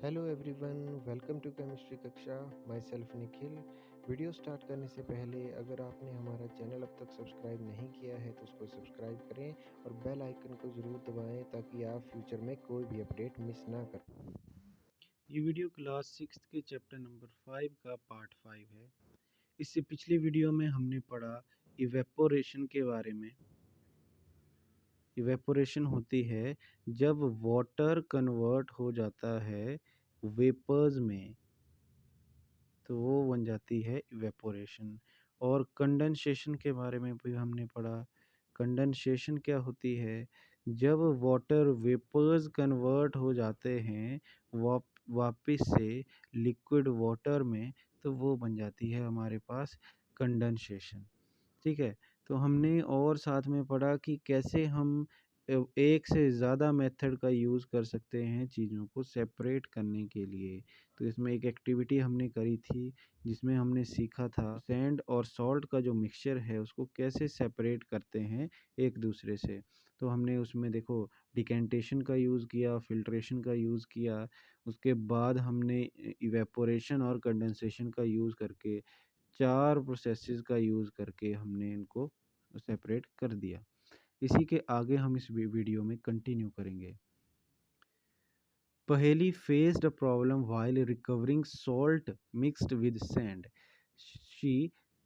Hello everyone, welcome to chemistry कक्षा। Myself Nikhil. Video start करने से पहले अगर आपने हमारा चैनल अब तक सब्सक्राइब नहीं किया है तो उसको सब्सक्राइब करें और बेल आइकन को ज़रूर दबाएं ताकि आप फ्यूचर में कोई भी अपडेट मिस ना कर। ये वीडियो क्लास 6 के चैप्टर नंबर 5 का पार्ट 5 है। इससे पिछली वीडियो में हमने पढ़ा इवेपोरेशन के बारे में। इवेपोरेशन होती है जब वाटर कन्वर्ट हो जाता है वेपर्स में, तो वो बन जाती है इवेपोरेशन। और कंडेंसेशन के बारे में भी हमने पढ़ा। कंडेंसेशन क्या होती है? जब वाटर वेपर्स कन्वर्ट हो जाते हैं वापस से लिक्विड वाटर में, तो वो बन जाती है हमारे पास कंडेंसेशन। ठीक है? तो हमने और साथ में पढ़ा कि कैसे हम एक से ज़्यादा मेथड का यूज़ कर सकते हैं चीज़ों को सेपरेट करने के लिए। तो इसमें एक एक्टिविटी हमने करी थी जिसमें हमने सीखा था सैंड और सॉल्ट का जो मिक्सचर है उसको कैसे सेपरेट करते हैं एक दूसरे से। तो हमने उसमें देखो डिकेंटेशन का यूज़ किया, फ़िल्ट्रेशन का यूज़ किया, उसके बाद हमने इवेपोरेशन और कंडेंसेशन का यूज़ करके 4 प्रोसेसेस का यूज़ करके हमने इनको सेपरेट कर दिया। इसी के आगे हम इस वीडियो में कंटिन्यू करेंगे। पहेली faced a problem while recovering salt mixed with sand. She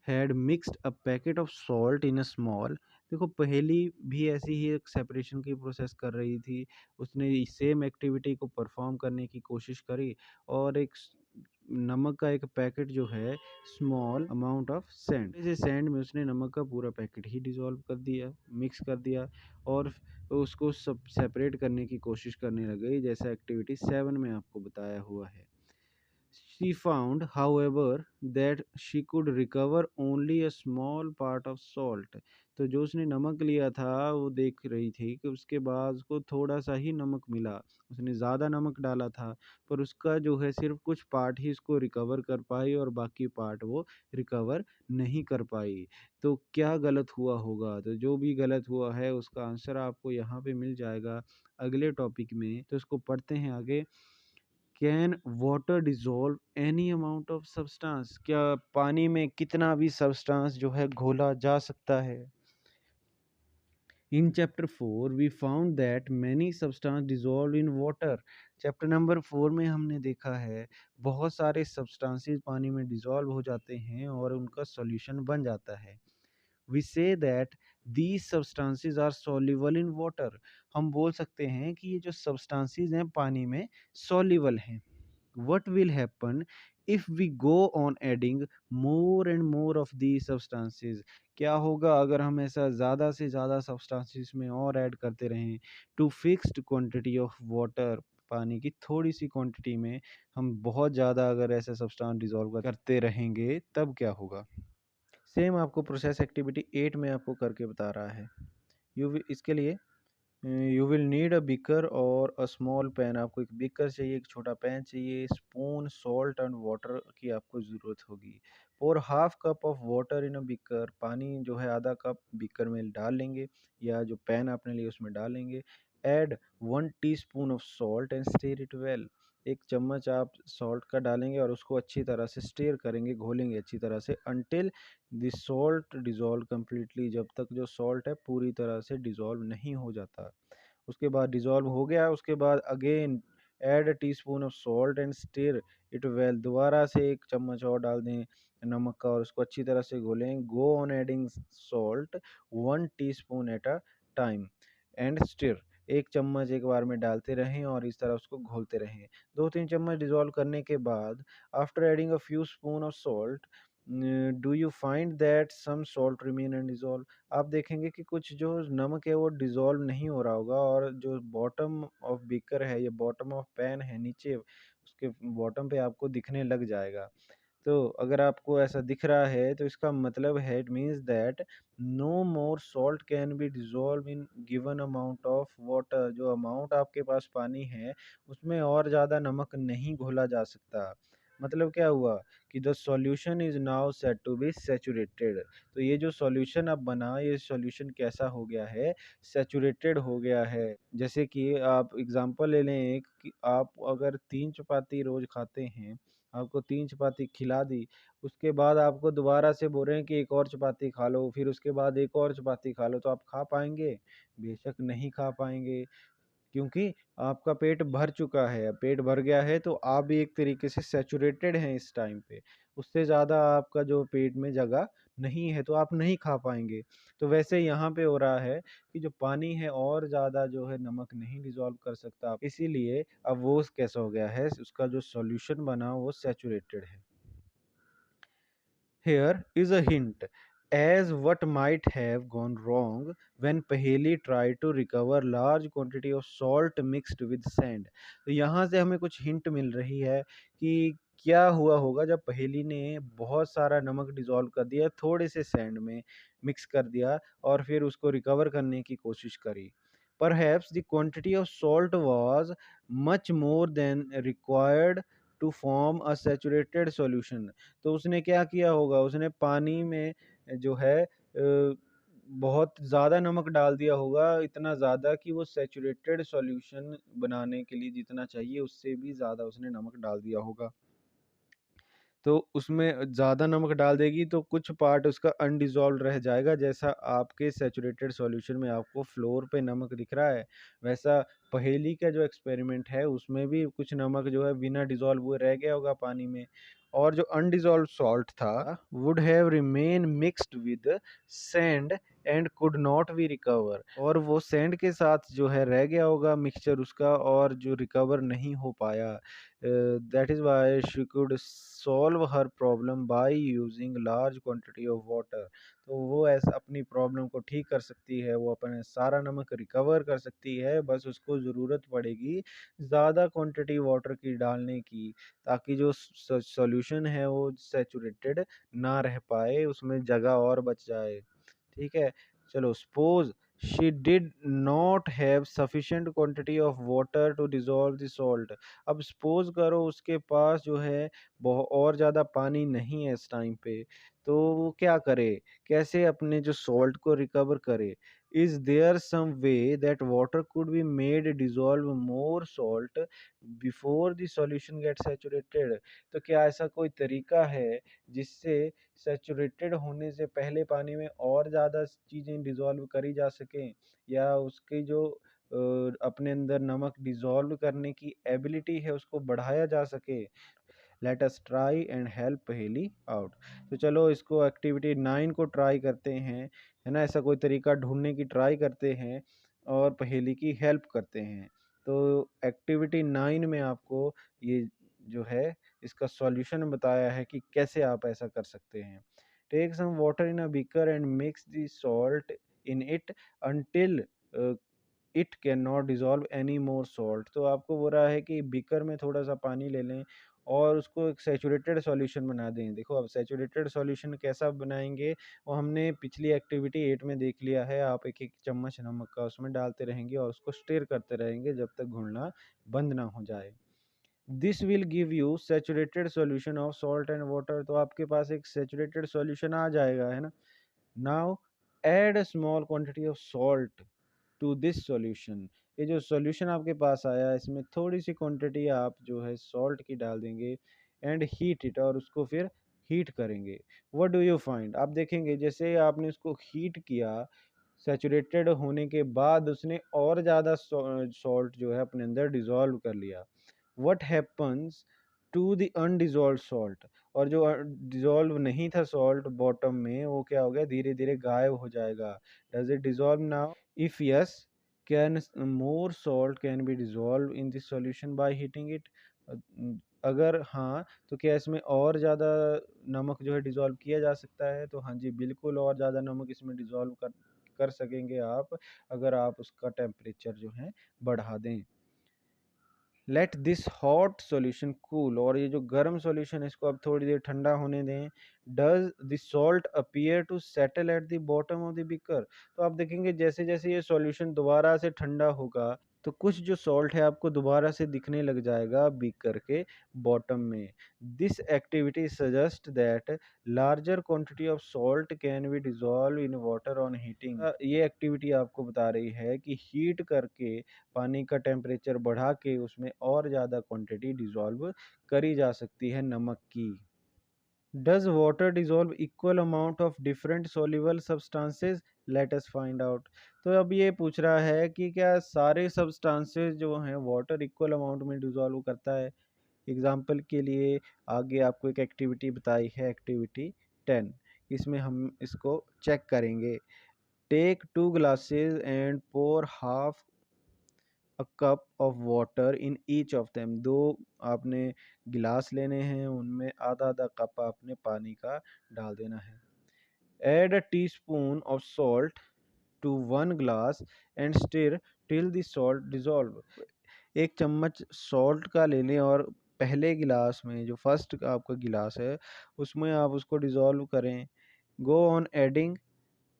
had mixed a packet of salt in a small। देखो पहेली भी ऐसी ही एक सेपरेशन की प्रोसेस कर रही थी। उसने सेम एक्टिविटी को परफॉर्म करने की कोशिश करी और एक नमक का एक पैकेट जो है स्मॉल अमाउंट ऑफ सैंड, जैसे सैंड में उसने नमक का पूरा पैकेट ही डिसॉल्व कर दिया, मिक्स कर दिया और उसको सब सेपरेट करने की कोशिश करने लग गई, जैसा एक्टिविटी 7 में आपको बताया हुआ है। She found, however, that she could recover only a small part of salt। तो जो उसने नमक लिया था वो देख रही थी कि उसके बाद उसको थोड़ा सा ही नमक मिला। उसने ज़्यादा नमक डाला था पर उसका जो है सिर्फ कुछ पार्ट ही उसको रिकवर कर पाई और बाकी पार्ट वो रिकवर नहीं कर पाई। तो क्या गलत हुआ होगा? तो जो भी गलत हुआ है उसका आंसर आपको यहाँ पे मिल जाएगा अगले टॉपिक में। तो इसको पढ़ते हैं आगे। Can water dissolve any amount of substance? क्या पानी में कितना भी सब्सटेंस जो है घोला जा सकता है? In chapter 4 we found that many substance dissolve in water. Chapter number 4 में हमने देखा है बहुत सारे सब्सटेंसेस पानी में डिज़ोल्व हो जाते हैं और उनका सॉल्यूशन बन जाता है। We see that these substances are soluble in water. हम बोल सकते हैं कि ये जो सब्सटेंसेस हैं पानी में सॉल्युबल हैं। What will happen if we go on adding more and more of these substances? क्या होगा अगर हम ऐसा ज़्यादा से ज़्यादा सब्सटेंसेस में और ऐड करते रहें to fixed quantity of water? पानी की थोड़ी सी क्वांटिटी में हम बहुत ज़्यादा अगर ऐसा सब्सटेंस डिसॉल्व करते रहेंगे तब क्या होगा? सेम आपको प्रोसेस एक्टिविटी 8 में आपको करके बता रहा है। इसके लिए you will need a beaker और अ स्मॉल पैन। आपको एक बीकर चाहिए, एक छोटा पैन चाहिए, स्पून, सॉल्ट एंड वाटर की आपको ज़रूरत होगी। और half cup of water in a beaker. पानी जो है आधा कप बीकर में डाल लेंगे या जो पैन आपने लिया उसमें डालेंगे। Add 1 teaspoon of salt and stir it well. एक चम्मच आप सॉल्ट का डालेंगे और उसको अच्छी तरह से स्टीर करेंगे, घोलेंगे अच्छी तरह से until the salt dissolve completely। जब तक जो सॉल्ट है पूरी तरह से डिसॉल्व नहीं हो जाता। उसके बाद डिसॉल्व हो गया, उसके बाद again add a teaspoon of salt and stir it well. दोबारा से एक चम्मच और डाल दें नमक का और उसको अच्छी तरह से घोलें। Go on adding salt 1 teaspoon at a time and stir. एक चम्मच एक बार में डालते रहें और इस तरह उसको घोलते रहें। 2-3 चम्मच डिसॉल्व करने के बाद after adding a few spoon of salt do you find that some salt remain undissolve. आप देखेंगे कि कुछ जो नमक है वो डिसॉल्व नहीं हो रहा होगा और जो बॉटम ऑफ बीकर है या बॉटम ऑफ पैन है नीचे उसके बॉटम पे आपको दिखने लग जाएगा। तो अगर आपको ऐसा दिख रहा है तो इसका मतलब है it means that no more salt can be dissolve in given amount of water. जो अमाउंट आपके पास पानी है उसमें और ज़्यादा नमक नहीं घोला जा सकता। मतलब क्या हुआ कि the solution is now set to be saturated. तो ये जो सॉल्यूशन अब बना, ये सॉल्यूशन कैसा हो गया है, सैचुरेटेड हो गया है। जैसे कि आप एग्जांपल ले लें एक, कि आप अगर 3 चपाती रोज खाते हैं, आपको 3 चपाती खिला दी, उसके बाद आपको दोबारा से बोल रहे हैं कि एक और चपाती खा लो, फिर उसके बाद एक और चपाती खा लो, तो आप खा पाएंगे? बेशक नहीं खा पाएंगे, क्योंकि आपका पेट भर चुका है। अब पेट भर गया है तो आप भी एक तरीके से सैचुरेटेड हैं इस टाइम पे। उससे ज़्यादा आपका जो पेट में जगह नहीं है, तो आप नहीं खा पाएंगे। तो वैसे यहाँ पे हो रहा है कि जो पानी है और ज़्यादा जो है नमक नहीं डिज़ोल्व कर सकता, इसीलिए अब वो कैसा हो गया है, उसका जो सॉल्यूशन बना वो सैचुरेटेड है। Here is a hint as what might have gone wrong when Paheli tried to recover large quantity of salt mixed with sand। तो यहाँ से हमें कुछ हिंट मिल रही है कि क्या हुआ होगा जब पहेली ने बहुत सारा नमक डिसॉल्व कर दिया, थोड़े से सैंड में मिक्स कर दिया और फिर उसको रिकवर करने की कोशिश करी। Perhaps the quantity of salt was much more than required to form a saturated solution। तो उसने क्या किया होगा, उसने पानी में जो है बहुत ज़्यादा नमक डाल दिया होगा, इतना ज़्यादा कि वो सैचुरेटेड सॉल्यूशन बनाने के लिए जितना चाहिए उससे भी ज़्यादा उसने नमक डाल दिया होगा। तो उसमें ज़्यादा नमक डाल देगी तो कुछ पार्ट उसका अनडिज़ोल्व्ड रह जाएगा, जैसा आपके सैचुरेटेड सॉल्यूशन में आपको फ्लोर पे नमक दिख रहा है, वैसा पहेली का जो एक्सपेरिमेंट है उसमें भी कुछ नमक जो है बिना डिज़ोल्व हुए रह गया होगा पानी में, और जो अनडिज़ोल्व्ड सॉल्ट था would have remain mixed with sand and could not be recover, और वो सैंड के साथ जो है रह गया होगा मिक्सचर उसका, और जो रिकवर नहीं हो पाया। That is why she could solve her problem by using large quantity of water। तो वो ऐसा अपनी प्रॉब्लम को ठीक कर सकती है, वो अपने सारा नमक रिकवर कर सकती है, बस उसको ज़रूरत पड़ेगी ज़्यादा क्वांटिटी वाटर की डालने की, ताकि जो सॉल्यूशन है वो सैचुरेटेड ना रह पाए, उसमें जगह और बच जाए। ठीक है, चलो suppose she did not have sufficient quantity of water to dissolve the salt। अब सपोज करो उसके पास जो है बहुत और ज़्यादा पानी नहीं है इस टाइम पे, तो वो क्या करे, कैसे अपने जो सॉल्ट को रिकवर करे। Is there some way that water could be made dissolve more salt before the solution get saturated. तो क्या ऐसा कोई तरीका है जिससे सैचुरेटेड होने से पहले पानी में और ज़्यादा चीज़ें डिज़ोल्व करी जा सकें, या उसकी जो अपने अंदर नमक डिज़ोल्व करने की एबिलिटी है उसको बढ़ाया जा सके। Let us try and help पहेली आउट। तो चलो इसको एक्टिविटी 9 को ट्राई करते हैं, है ना, ऐसा कोई तरीका ढूंढने की ट्राई करते हैं और पहेली की हेल्प करते हैं। तो एक्टिविटी 9 में आपको ये जो है इसका सॉल्यूशन बताया है कि कैसे आप ऐसा कर सकते हैं। Take some water in a beaker and mix the salt in it until it can not dissolve any more salt. तो आपको बोल रहा है कि बीकर में थोड़ा सा पानी ले लें और उसको एक सैचुरेटेड सॉल्यूशन बना दें। देखो अब सैचुरेटेड सॉल्यूशन कैसा बनाएंगे वो हमने पिछली एक्टिविटी 8 में देख लिया है। आप एक एक चम्मच नमक का उसमें डालते रहेंगे और उसको स्टिर करते रहेंगे जब तक घुलना बंद ना हो जाए। This will give you saturated solution of salt and water. तो आपके पास एक सैचुरेटेड सॉल्यूशन आ जाएगा, है ना। Now add a small quantity of salt to this solution. ये जो सॉल्यूशन आपके पास आया इसमें थोड़ी सी क्वांटिटी आप जो है सॉल्ट की डाल देंगे एंड हीट इट, और उसको फिर हीट करेंगे। व्हाट डू यू फाइंड, आप देखेंगे जैसे आपने उसको हीट किया, सैचुरेटेड होने के बाद उसने और ज़्यादा सॉल्ट जो है अपने अंदर डिज़ोल्व कर लिया। What happens to the undissolved salt, और जो डिज़ोल्व नहीं था सॉल्ट बॉटम में वो क्या हो गया, धीरे धीरे गायब हो जाएगा। Does it dissolve now? If yes, can more salt can be dissolved in this solution by heating it? अगर हाँ, तो क्या इसमें और ज़्यादा नमक जो है डिज़ोल्व किया जा सकता है? तो हाँ जी, बिल्कुल और ज़्यादा नमक इसमें डिज़ोल्व कर कर सकेंगे आप, अगर आप उसका टेम्परेचर जो है बढ़ा दें। Let this hot solution cool, और ये जो गर्म सॉल्यूशन है इसको अब थोड़ी देर ठंडा होने दें। Does the salt appear to settle at the bottom of the beaker. तो आप देखेंगे जैसे जैसे ये सॉल्यूशन दोबारा से ठंडा होगा तो कुछ जो सॉल्ट है आपको दोबारा से दिखने लग जाएगा बीकर के बॉटम में। This activity suggest that larger quantity of salt can be dissolve in water on heating. ये एक्टिविटी आपको बता रही है कि हीट करके पानी का टेम्परेचर बढ़ा के उसमें और ज़्यादा क्वांटिटी डिजॉल्व करी जा सकती है नमक की। Does water dissolve equal amount of different soluble substances? Let us find out। तो अब ये पूछ रहा है कि क्या सारे सब्सटेंसेस जो हैं वाटर इक्वल अमाउंट में डिजॉल्व करता है। एग्जाम्पल के लिए आगे आपको एक एक्टिविटी बताई है, एक्टिविटी 10। इसमें हम इसको चेक करेंगे। Take 2 glasses and pour half a cup of water in each of them. दो आपने गिलास लेने हैं, उनमें आधा आधा कप आपने पानी का डाल देना है। Add a teaspoon of salt to 1 glass and stir till the salt dissolve. एक चम्मच सॉल्ट का ले लें और पहले गिलास में, जो फर्स्ट आपका गिलास है, उसमें आप उसको डिजॉल्व करें। गो on adding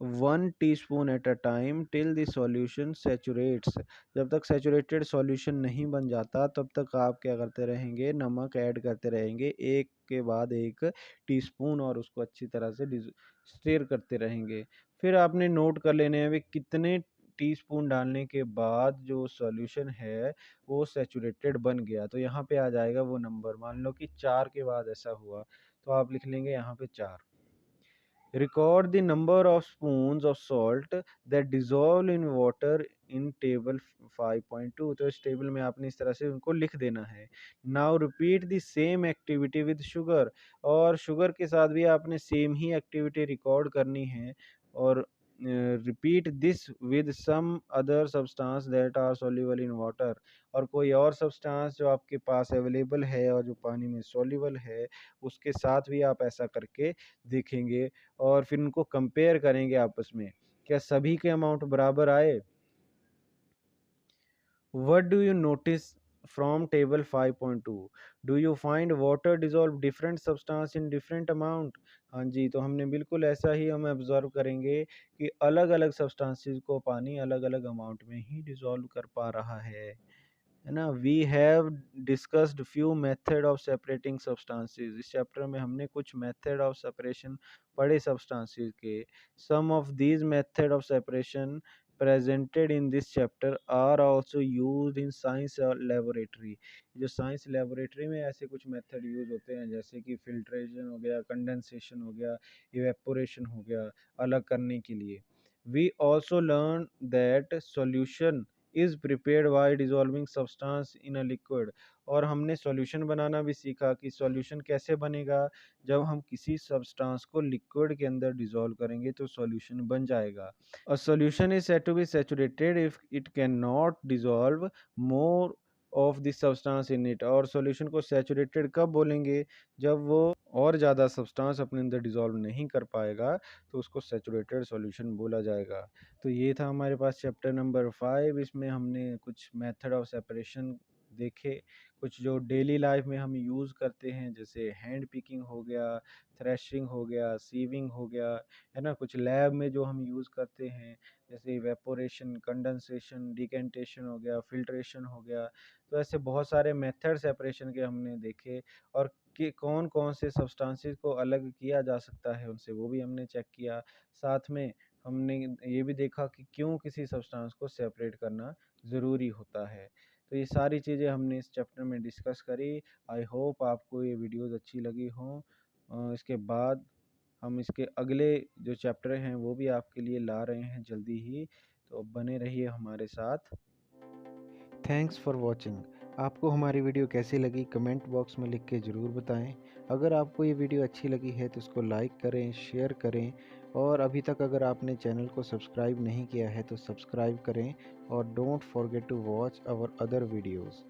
1 teaspoon at a time till the solution सैचुरेट्स। जब तक सैचुरेटेड सॉल्यूशन नहीं बन जाता तब तक आप क्या करते रहेंगे, नमक ऐड करते रहेंगे एक के बाद एक टीस्पून, और उसको अच्छी तरह से स्टीर करते रहेंगे। फिर आपने नोट कर लेने हैं कितने टीस्पून डालने के बाद जो सॉल्यूशन है वो सैचुरेटेड बन गया। तो यहाँ पे आ जाएगा वो नंबर, मान लो कि 4 के बाद ऐसा हुआ तो आप लिख लेंगे यहाँ पे 4। Record the number of spoons of salt that dissolve in water in table 5.2। तो इस टेबल में आपने इस तरह से उनको लिख देना है। Now repeat the same activity with sugar। और शुगर के साथ भी आपने सेम ही एक्टिविटी रिकॉर्ड करनी है, और repeat this with some other substance that are soluble in water। और कोई और सब्सटेंस जो आपके पास अवेलेबल है और जो पानी में soluble है, उसके साथ भी आप ऐसा करके देखेंगे और फिर उनको कंपेयर करेंगे आपस में, क्या सभी के अमाउंट बराबर आए। What do you notice from table 5.2? Do you find water dissolve different substance in different amount? हाँ जी, तो हमने बिल्कुल ऐसा ही हम ऑब्जर्व करेंगे कि अलग अलग सब्सटेंसेस को पानी अलग अलग अमाउंट में ही डिसॉल्व कर पा रहा है ना। We have discussed few method of separating substances. इस चैप्टर में हमने कुछ मेथड ऑफ सेपरेशन पढ़े सब्सटेंसेस के। Some of these method of separation presented in this chapter are also used in science laboratory। जो साइंस लेबोरेटरी में ऐसे कुछ मेथड यूज होते हैं, जैसे कि फिल्ट्रेशन हो गया, कंडेंसेशन हो गया, इवेपोरेशन हो गया, अलग करने के लिए। We also learn that solution is prepared by dissolving substance in a liquid। और हमने सॉल्यूशन बनाना भी सीखा कि सॉल्यूशन कैसे बनेगा। जब हम किसी सब्सटेंस को लिक्विड के अंदर डिसॉल्व करेंगे तो सॉल्यूशन बन जाएगा। A solution is said to be saturated if it cannot dissolve more of the substance in it। और सॉल्यूशन को सैचुरेटेड कब बोलेंगे, जब वो और ज़्यादा सब्सटेंस अपने अंदर डिसॉल्व नहीं कर पाएगा तो उसको सैचुरेटेड सॉल्यूशन बोला जाएगा। तो ये था हमारे पास चैप्टर नंबर 5। इसमें हमने कुछ मेथड ऑफ सेपरेशन देखे, कुछ जो डेली लाइफ में हम यूज़ करते हैं, जैसे हैंड पिकिंग हो गया, थ्रेशिंग हो गया, सीविंग हो गया, है ना। कुछ लैब में जो हम यूज़ करते हैं, जैसे इवेपोरेशन, कंडेंसेशन, डिकेंटेशन हो गया, फिल्ट्रेशन हो गया। तो ऐसे बहुत सारे मेथड सेपरेशन के हमने देखे, और कि कौन कौन से सब्सटेंसेस को अलग किया जा सकता है उनसे, वो भी हमने चेक किया। साथ में हमने ये भी देखा कि क्यों किसी सब्सटेंस को सेपरेट करना ज़रूरी होता है। तो ये सारी चीज़ें हमने इस चैप्टर में डिस्कस करी। आई होप आपको ये वीडियोज़ अच्छी लगी हों। इसके बाद हम इसके अगले जो चैप्टर हैं वो भी आपके लिए ला रहे हैं जल्दी ही, तो बने रहिए हमारे साथ। Thanks for watching. आपको हमारी वीडियो कैसी लगी कमेंट बॉक्स में लिख के ज़रूर बताएं। अगर आपको ये वीडियो अच्छी लगी है तो इसको लाइक करें, शेयर करें, और अभी तक अगर आपने चैनल को सब्सक्राइब नहीं किया है तो सब्सक्राइब करें, और don't forget to watch our other videos.